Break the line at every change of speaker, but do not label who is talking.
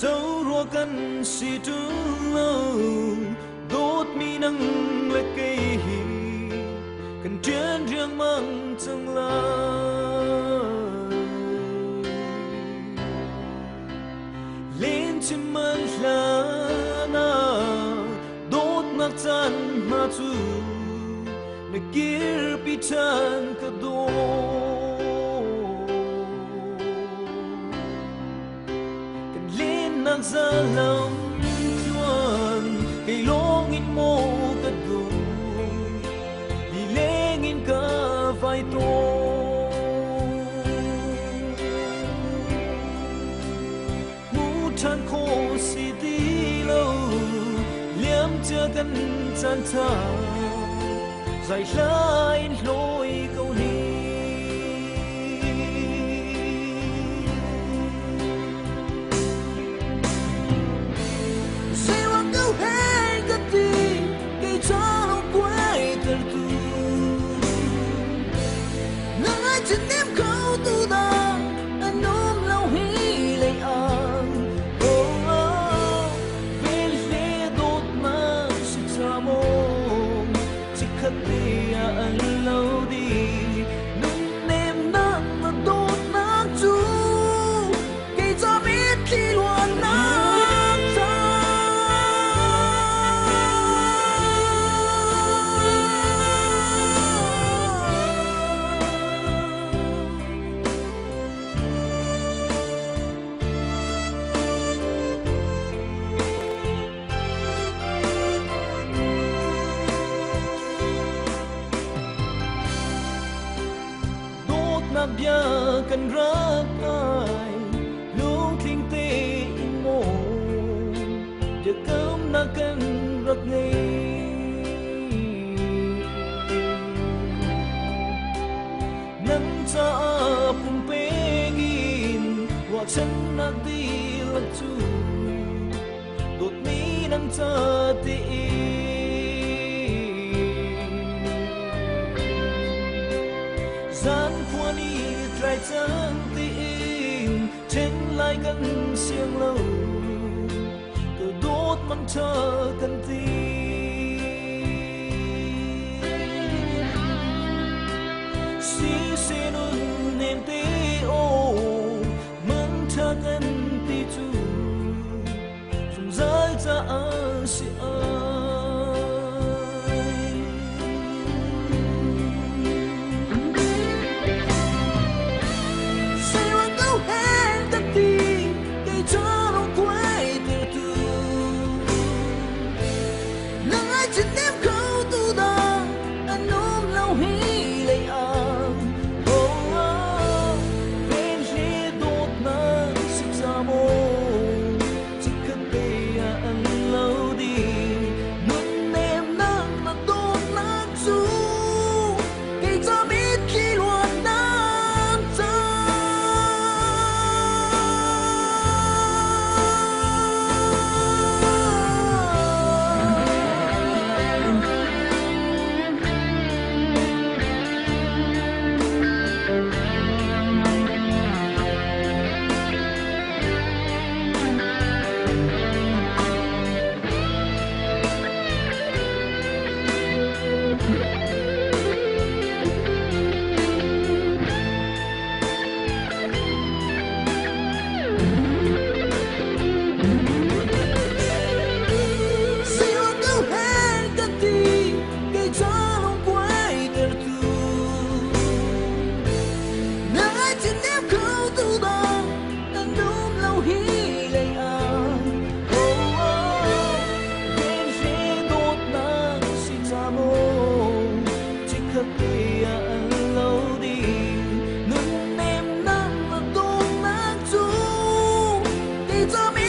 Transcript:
dấu rùa cần si tu lâu đốt mi nắng lệ cây cần chuyến riêng mang tương lai lên trên mân là na đốt nát tan mà tu na kir pitan ka do kan lên nang za lam chuan cây longin mo ka do di lengin ka vai to mu than ko si ti lo liam cha kan chan tha dài lai lối câu ni say hoa câu hay cái gì cây cho nó quay thật tu nắng ai trên đêm câu tu da anh ôm lâu hi lấy ăn về lê đốt mà sẽ cha mô khát đi anh lâu đi nung nêm nắng mà đốt nắng chú cây cho biết khi luôn nắng ta nát bia cần rác ai lúc thinh tê in mồ giờ cơm na cần rắc ngây nắng cha phun pengin hoặc chân na đi lạc chu đột mi nắng cha tê gian qua đi trai chân tim trên lại gần xiềng lâu từ đốt măng chờ cần tim si se nun nem te o măng chờ cần ti tu from zai ta si trên đêm câu tu da anh ôm lâu hi lấy ăn bên lê đốt nắng sức ra mô chỉ cần để anh lâu đi nung nêm nắng là đốt nắng chú cây cho biết khi luôn nắng ta It's